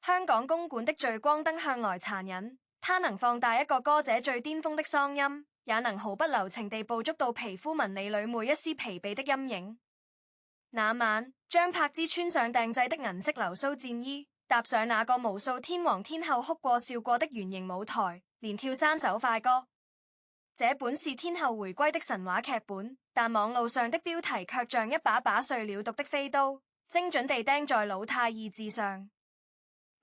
香港公館的聚光燈向來殘忍，它能放大一個歌者最巔峰的嗓音，也能毫不留情地捕捉到皮膚紋理裏每一絲疲憊的陰影。那晚，張柏芝穿上訂製的銀色流蘇戰衣，踏上那個無數天王天后哭過笑過的圓形舞台，連跳3首快歌。這本是天后回歸的神話劇本，但網路上的標題卻像一把把碎了毒的飛刀，精準地釘在老態二字上。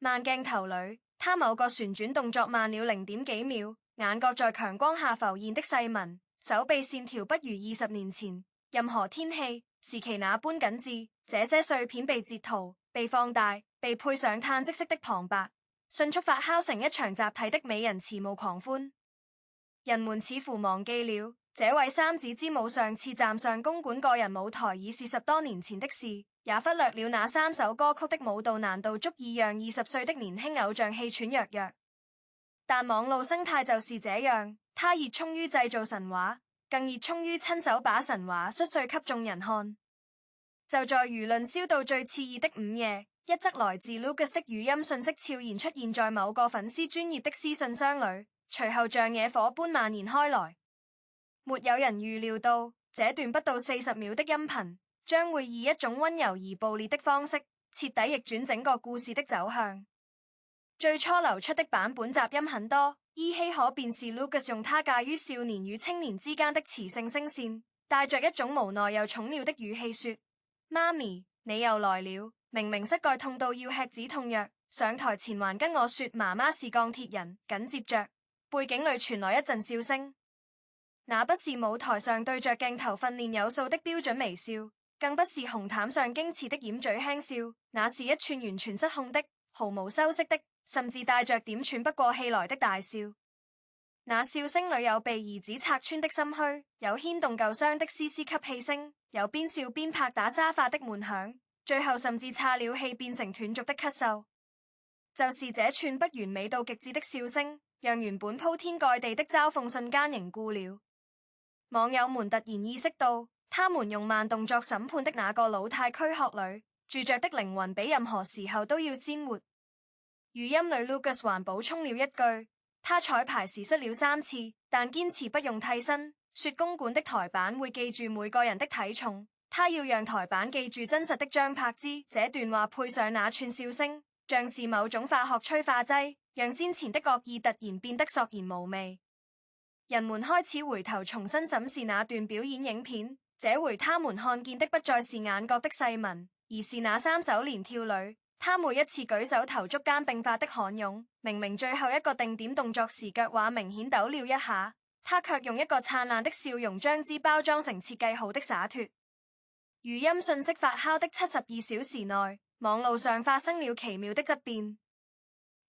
慢鏡頭裏，他某個旋轉動作慢了0點幾秒，眼角在強光下浮現的細紋，手臂線條不如20年前任何天氣時期那般緊緻。這些碎片被截圖、被放大、被配上嘆息式的旁白，迅速發酵成一場集體的美人遲暮狂歡。人們似乎忘記了，這位三子之母上次站上公館個人舞台已是10多年前的事，也忽略了那3首歌曲的舞蹈難度足以讓20歲的年輕偶像氣喘吁吁。但網路生態就是這樣，他熱衷於製造神話，更熱衷於親手把神話摔碎給眾人看。就在輿論燒到最熾熱的午夜，一則來自 Lucas 的語音訊息悄然出現在某個粉絲專頁的私信箱裏，隨後像野火般蔓延開來。沒有人預料到，這段不到40秒的音頻將會以一種溫柔而暴烈的方式，徹底逆轉整個故事的走向。最初流出的版本雜音很多，依稀可辨是 Lucas 用他介於少年與青年之間的磁性聲線，帶着一種無奈又寵溺的語氣說：媽咪，你又來了。明明膝蓋痛到要吃止痛藥，上台前還跟我說媽媽是鋼鐵人。緊接着，背景裏傳來一陣笑聲，那不是舞台上對着鏡頭訓練有素的標準微笑，更不是紅毯上矜持的掩嘴輕笑，那是一串完全失控的、毫無修飾的，甚至帶着點喘不過氣來的大笑。那笑聲裏有被兒子拆穿的心虛，有牽動舊傷的絲絲吸氣聲，有邊笑邊拍打沙發的悶響，最後甚至岔了氣變成斷續的咳嗽。就是這串不完美到極致的笑聲，讓原本鋪天蓋地的嘲諷瞬間凝固了。網友們突然意識到，他們用慢動作審判的那個老態軀殼裏住着的靈魂比任何時候都要鮮活。語音裏 Lucas 還補充了一句，他彩排時摔了3次，但堅持不用替身，說公館的台版會記住每個人的體重，他要讓台版記住真實的張柏芝。這段話配上那串笑聲，像是某種化學催化劑，讓先前的惡意突然變得索然無味。人們開始回頭重新審視那段表演影片，這回他們看見的不再是眼角的細紋，而是那3首連跳裏，他每一次舉手投足間並發的汗湧。明明最後一個定點動作時腳踝明顯抖了一下，他卻用一個燦爛的笑容將之包裝成設計好的灑脫。語音訊息發酵的72小時內，網路上發生了奇妙的質變。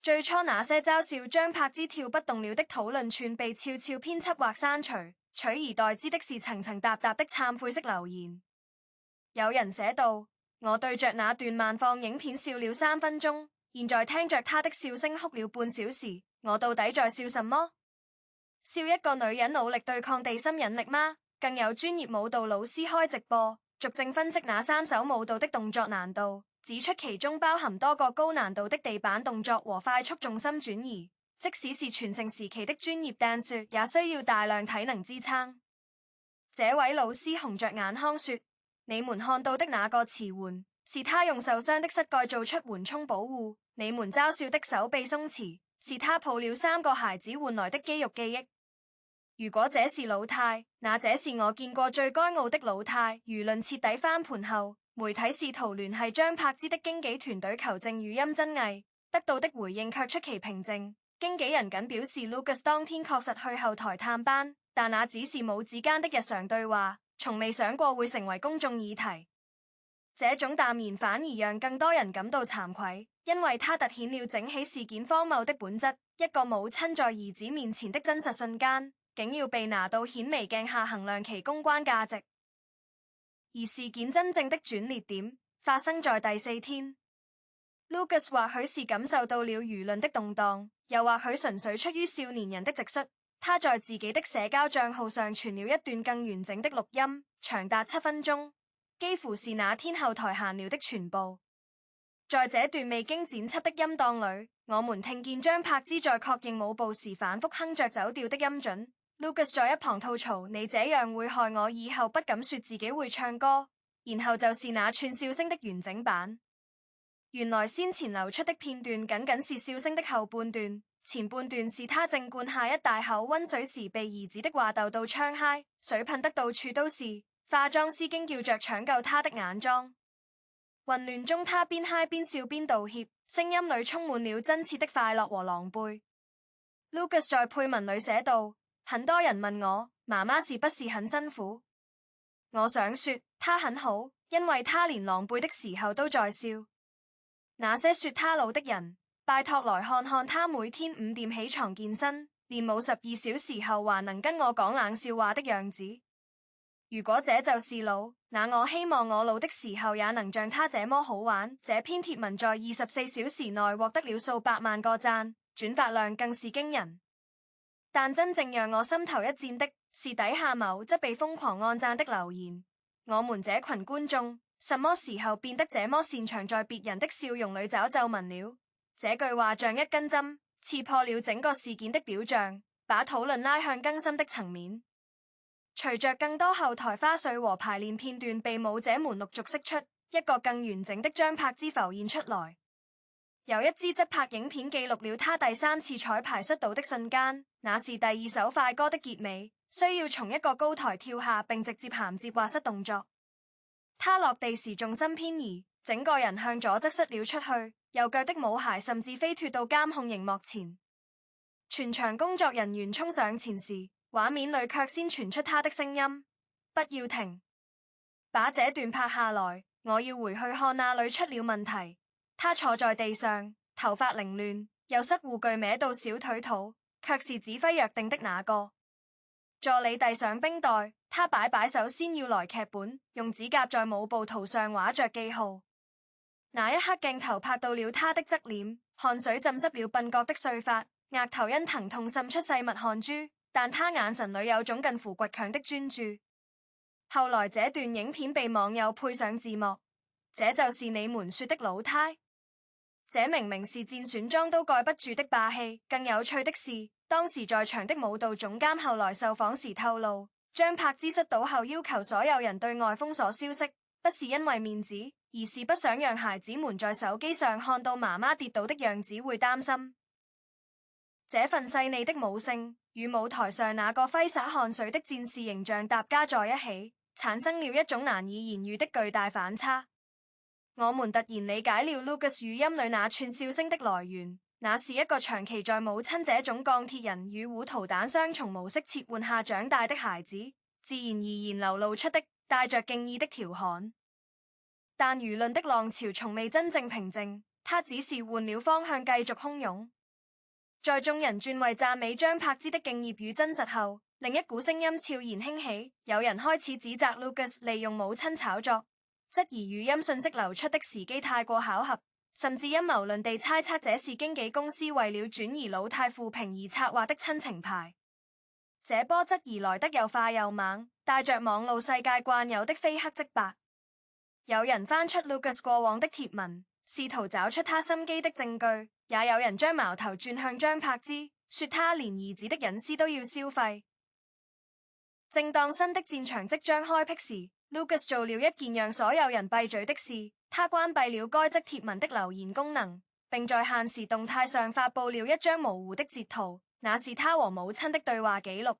最初那些嘲笑張柏芝跳不動了的討論串被悄悄編輯或刪除，取而代之的是層層沓沓的懺悔式留言。有人寫道：我對着那段慢放影片笑了3分鐘，現在聽着他的笑聲哭了半小時，我到底在笑什麼？笑一個女人努力對抗地心引力嗎？更有專業舞蹈老師開直播，逐正分析那3首舞蹈的動作難度，指出其中包含多個高難度的地板動作和快速重心轉移，即使是全盛時期的專業 dancer 也需要大量體能支撐。這位老師紅着眼眶說：你們看到的那個遲緩，是他用受傷的膝蓋做出緩衝保護；你們嘲笑的手臂鬆弛，是他抱了3個孩子換來的肌肉記憶。如果這是老態，那這是我見過最該傲的老態。輿論徹底翻盤後，媒體試圖聯繫張柏芝的經紀團隊求證語音真偽，得到的回應卻出奇平靜。經紀人僅表示 Lucas 當天確實去後台探班，但那只是母子間的日常對話，從未想過會成為公眾議題。這種淡然反而讓更多人感到慚愧，因為它凸顯了整起事件荒謬的本質。一個母親在兒子面前的真實瞬間，竟要被拿到顯微鏡下衡量其公關價值。而事件真正的轉捩點發生在第4天。Lucas 或許是感受到了輿論的動盪，又或許純粹出於少年人的直率，他在自己的社交賬號上傳了一段更完整的錄音，長達7分鐘，幾乎是那天後台閒聊的全部。在這段未經剪輯的音檔裡，我們聽見張柏芝在確認舞步時反覆哼着走調的音準。Lucas 在一旁吐槽：你這樣會害我以後不敢說自己會唱歌。然後就是那串笑聲的完整版。原來先前流出的片段僅僅是笑聲的後半段，前半段是他正灌下一大口溫水時被兒子的話逗到槍嗨，水噴得到處都是。化妝師驚叫着搶救他的眼妝。混亂中，他邊嗨邊笑邊道歉，聲音裡充滿了真切的快樂和狼狽。Lucas 在配文裡寫道：很多人問我媽媽是不是很辛苦，我想說她很好，因為她連狼狽的時候都在笑。那些說她老的人，拜託來看看她每天5點起床健身，練舞12小時後還能跟我講冷笑話的樣子。如果這就是老，那我希望我老的時候也能像他這麼好玩。這篇貼文在24小時內獲得了數百萬個讚，轉發量更是驚人。但真正讓我心頭一戰的是底下某則被瘋狂按讚的留言：我們這群觀眾什麼時候變得這麼擅長在別人的笑容裡找皺紋了？這句話像一根針，刺破了整個事件的表象，把討論拉向更深的層面。隨着更多後台花絮和排練片段被舞者們陸續釋出，一個更完整的張柏芝浮現出來。有一支側拍影片記錄了他第3次彩排摔倒的瞬間，那是第2首快歌的結尾，需要從一個高台跳下並直接銜接滑膝動作。他落地時重心偏移，整個人向左側摔了出去，右腳的舞鞋甚至飛脫到監控熒幕前。全場工作人員衝上前時，畫面裡卻先傳出他的聲音：不要停，把這段拍下來，我要回去看那裡出了問題。他坐在地上，頭髮凌亂，右膝護具歪到小腿肚，卻是指揮約定的那個。助理遞上冰袋，他擺擺手先要來劇本，用指甲在舞步圖上畫着記號。那一刻鏡頭拍到了他的側臉，汗水浸濕了鬢角的碎髮，額頭因疼痛滲出細密汗珠，但他眼神裡有種近乎倔強的專注。後來這段影片被網友配上字幕：這就是你們說的老態。這明明是戰損裝都蓋不住的霸氣。更有趣的是，當時在場的舞蹈總監後來受訪時透露，張柏芝摔倒後要求所有人對外封鎖消息，不是因為面子，而是不想讓孩子們在手機上看到媽媽跌倒的樣子會擔心。這份細膩的舞性與舞台上那個揮灑汗水的戰士形象搭加在一起，產生了一種難以言喻的巨大反差。我們突然理解了 Lucas 語音裡那串笑聲的來源，那是一個長期在母親這種鋼鐵人與糊塗蛋雙重模式切換下長大的孩子，自然而然流露出的帶着敬意的調侃。但輿論的浪潮從未真正平靜，它只是換了方向繼續洶湧。在眾人轉為讚美張柏芝的敬業與真實後，另一股聲音悄然興起，有人開始指責 Lucas 利用母親炒作，質疑語音訊息流出的時機太過巧合，甚至陰謀論地猜測這是經紀公司為了轉移老態負評而策劃的親情牌。這波質疑來得又快又猛，帶着網路世界慣有的非黑即白。有人翻出 Lucas 過往的貼文，試圖找出他心機的證據，也有人將矛頭轉向張柏芝，說他連兒子的隱私都要消費。正當新的戰場即將開闢時，Lucas 做了一件讓所有人閉嘴的事，他關閉了該則貼文的留言功能，並在限時動態上發布了一張模糊的截圖，那是他和母親的對話記錄。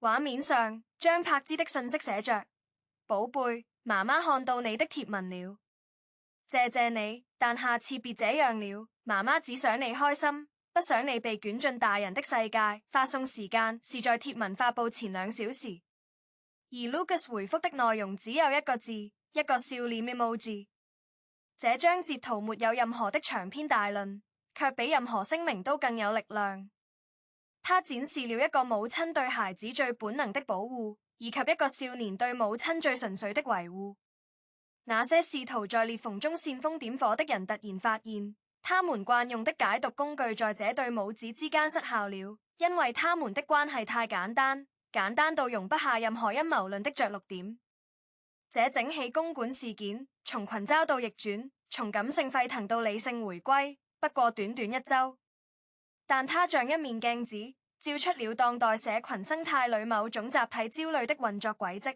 畫面上，張柏芝的訊息寫着：寶貝，媽媽看到你的貼文了，謝謝你，但下次別這樣了，媽媽只想你開心，不想你被捲進大人的世界。發送時間是在貼文發布前2小時，而 Lucas 回覆的內容只有一個字，一個笑臉 emoji。這張截圖沒有任何的長篇大論，卻比任何聲明都更有力量。它展示了一個母親對孩子最本能的保護，以及一個少年對母親最純粹的維護。那些試圖在裂縫中煽風點火的人突然發現，他們慣用的解讀工具在這對母子之間失效了，因為他們的關係太簡單，簡單到容不下任何陰謀論的着陸點。這整起公館事件從群嘲到逆轉，從感性沸騰到理性回歸，不過短短1週。但它像一面鏡子，照出了當代社群生態裏某種集體焦慮的運作軌跡。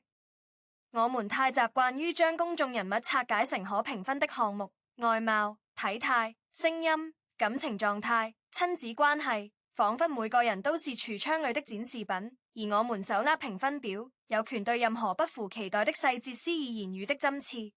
我們太習慣於將公眾人物拆解成可評分的項目，外貌、體態、聲音、感情狀態、親子關係，仿佛每個人都是櫥窗裏的展示品，而我們手握評分表，有權對任何不符期待的細節施以言語的針刺。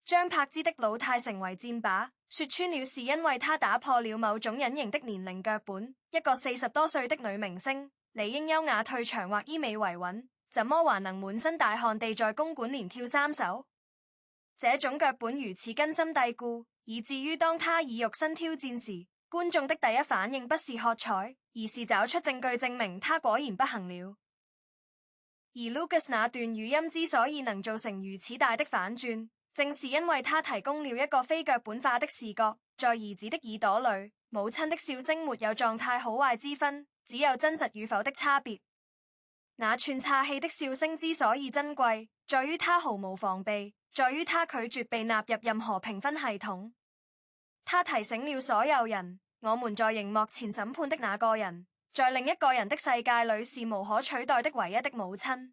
張柏芝的老態成為箭靶，說穿了是因為她打破了某種隱形的年齡腳本。一個40多歲的女明星，理應優雅退場或醫美維穩，怎麼還能滿身大汗地在公館連跳3首？這種腳本如此根深蒂固，以至於當她以肉身挑戰時，觀眾的第一反應不是喝彩，而是找出證據證明她果然不行了。而 Lucas 那段語音之所以能造成如此大的反轉，正是因為他提供了一個非腳本化的視覺，在兒子的耳朵裏，母親的笑聲沒有狀態好壞之分，只有真實與否的差別。那串岔氣的笑聲之所以珍貴，在於他毫無防備，在於他拒絕被納入任何評分系統。他提醒了所有人，我們在熒幕前審判的那個人，在另一個人的世界裏是無可取代的唯一的母親。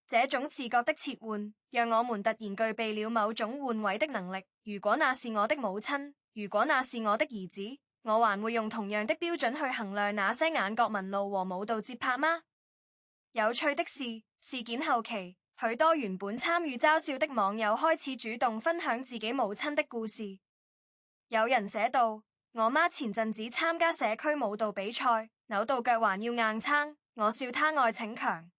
這種視覺的切換，讓我們突然具備了某種換位的能力。如果那是我的母親，如果那是我的兒子，我還會用同樣的標準去衡量那些眼角紋路和舞蹈節拍嗎？有趣的是，事件後期，許多原本參與嘲笑的網友開始主動分享自己母親的故事。有人寫道：我媽前陣子參加社區舞蹈比賽，扭到腳還要硬撐，我笑她愛逞強。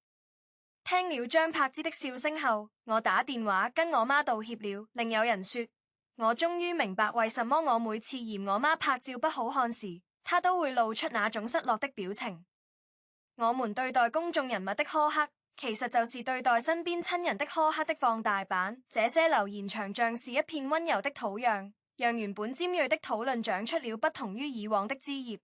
聽了張柏芝的笑聲後，我打電話跟我媽道歉了。另有人說，我終於明白為什麼我每次嫌我媽拍照不好看時，她都會露出那種失落的表情。我們對待公眾人物的苛刻，其實就是對待身邊親人的苛刻的放大版。這些留言牆像是一片溫柔的土壤，讓原本尖銳的討論長出了不同於以往的枝葉。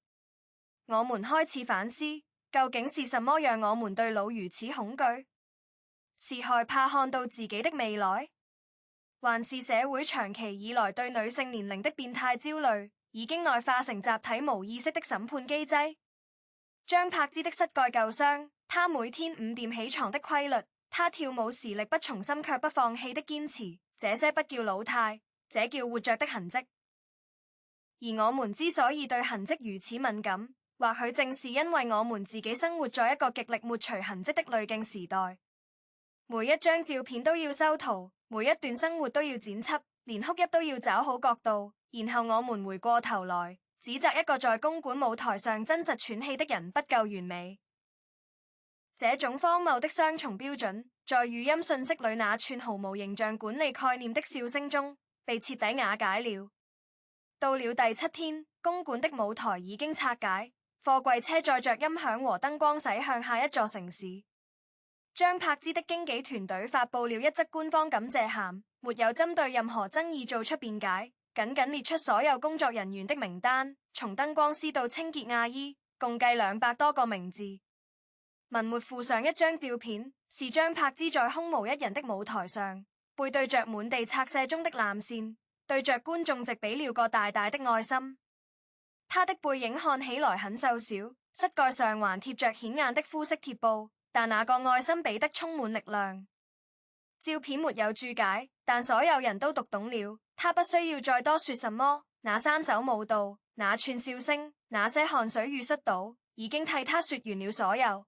我們開始反思，究竟是什麼讓我們對老如此恐懼？是害怕看到自己的未來，還是社會長期以來對女性年齡的變態焦慮，已經內化成集體無意識的審判機制？張柏芝的膝蓋舊傷，她每天5點起床的規律，她跳舞時力不從心卻不放棄的堅持，這些不叫老態，這叫活着的痕跡。而我們之所以對痕跡如此敏感，或許正是因為我們自己生活在一個極力抹除痕跡的濾鏡時代。每一張照片都要修圖，每一段生活都要剪輯，連哭泣都要找好角度，然後我們回過頭來指責一個在公館舞台上真實喘氣的人不夠完美。這種荒謬的雙重標準，在語音訊息裏那串毫無形象管理概念的笑聲中，被徹底瓦解了。到了第7天，公館的舞台已經拆解，貨櫃車載着音響和燈光駛向下一座城市。張柏芝的經紀團隊發佈了一則官方感謝函，沒有針對任何爭議做出辯解，僅僅列出所有工作人員的名單，從燈光師到清潔阿姨，共計200多個名字。文末附上一張照片，是張柏芝在空無一人的舞台上，背對着滿地拆卸中的藍線，對着觀眾席比了個大大的愛心。她的背影看起來很瘦小，膝蓋上還貼着顯眼的膚色貼布。但那個愛心比得充滿力量。照片沒有注解，但所有人都讀懂了。他不需要再多說什麼。那3首舞蹈，那串笑聲，那些汗水與摔倒，已經替他說完了所有。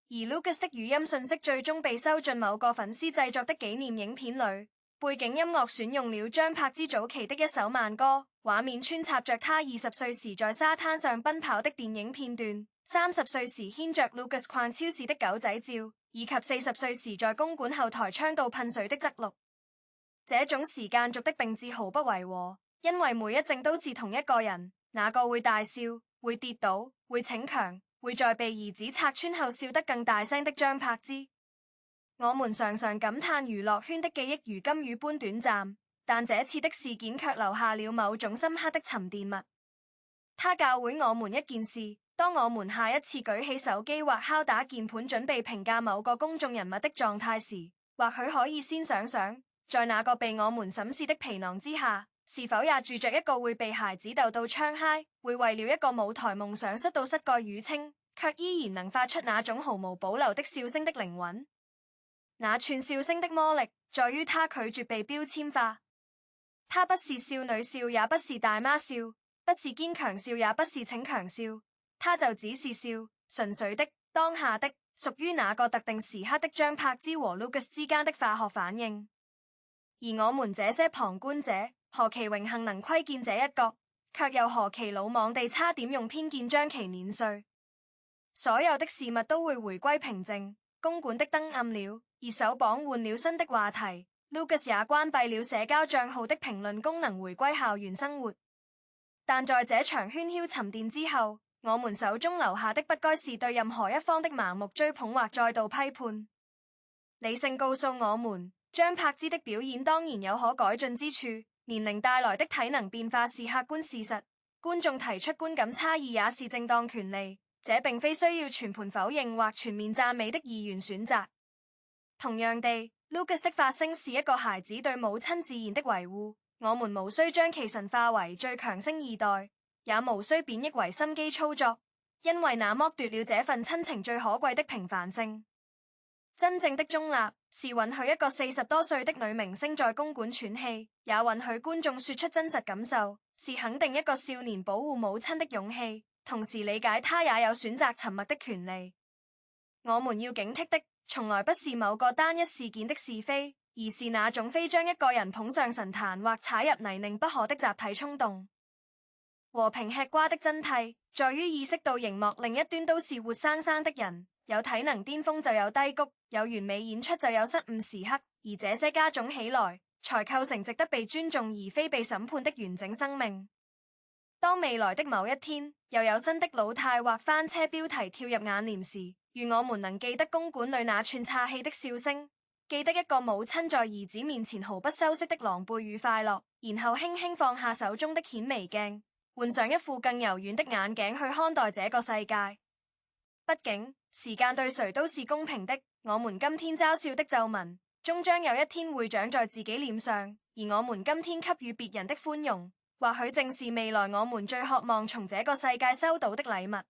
而 Lucas 的語音訊息最終被收進某個粉絲製作的紀念影片裏，背景音樂選用了張柏芝早期的一首慢歌，畫面穿插着他20歲時在沙灘上奔跑的電影片段。30歲時牽着 Lucas 逛超市的狗仔照，以及40歲時在公館後台窗道噴水的側錄。這種時間軸的並置毫不違和，因為每一幀都是同一個人，那個會大笑、會跌倒、會逞強、會在被兒子拆穿後笑得更大聲的張柏芝。我們常常感嘆娛樂圈的記憶如金魚般短暫，但這次的事件卻留下了某種深刻的沉澱物。它教會我們一件事。當我們下一次舉起手機或敲打鍵盤準備評價某個公眾人物的狀態時，或許可以先想想，在那個被我們審視的皮囊之下，是否也住着一個會被孩子逗到槍嗨，會為了一個舞台夢想摔到膝蓋淤青，卻依然能發出那種毫無保留的笑聲的靈魂？那串笑聲的魔力，在於他拒絕被標籤化。他不是少女笑，也不是大媽笑，不是堅強笑，也不是逞強笑，他就只是笑，純粹的，當下的，屬於那個特定時刻的張柏芝和 Lucas 之間的化學反應。而我們這些旁觀者，何其榮幸能窺見這一角，卻又何其魯莽地差點用偏見將其碾碎。所有的事物都會回歸平靜，公館的燈暗了，熱搜榜換了新的話題。Lucas 也關閉了社交賬號的評論功能，回歸校園生活。但在這場喧囂沉澱之後，我們手中留下的不該是對任何一方的盲目追捧或再度批判。理性告訴我們，張柏芝的表演當然有可改進之處，年齡帶來的體能變化是客觀事實，觀眾提出觀感差異也是正當權利，這並非需要全盤否認或全面讚美的二元選擇。同樣地，Lucas 的發聲是一個孩子對母親自然的維護，我們無需將其神化為最強星二代，也無需貶抑為心機操作，因為那剝奪了這份親情最可貴的平凡性。真正的中立是允許一個40多歲的女明星在公館喘氣，也允許觀眾說出真實感受，是肯定一個少年保護母親的勇氣，同時理解他也有選擇沉默的權利。我們要警惕的從來不是某個單一事件的是非，而是那種非將一個人捧上神壇或踩入泥濘不可的集體衝動。和平吃瓜的真諦在於意識到熒幕另一端都是活生生的人，有體能巔峰就有低谷，有完美演出就有失誤時刻，而這些加總起來才構成值得被尊重而非被審判的完整生命。當未來的某一天又有新的老態或翻車標題跳入眼簾時，願我們能記得公館裏那串岔氣的笑聲，記得一個母親在兒子面前毫不修飾的狼狽與快樂，然後輕輕放下手中的顯微鏡，換上一副更柔軟的眼鏡去看待這個世界。畢竟時間對誰都是公平的，我們今天嘲笑的皺紋終將有一天會長在自己臉上，而我們今天給予別人的寬容，或許正是未來我們最渴望從這個世界收到的禮物。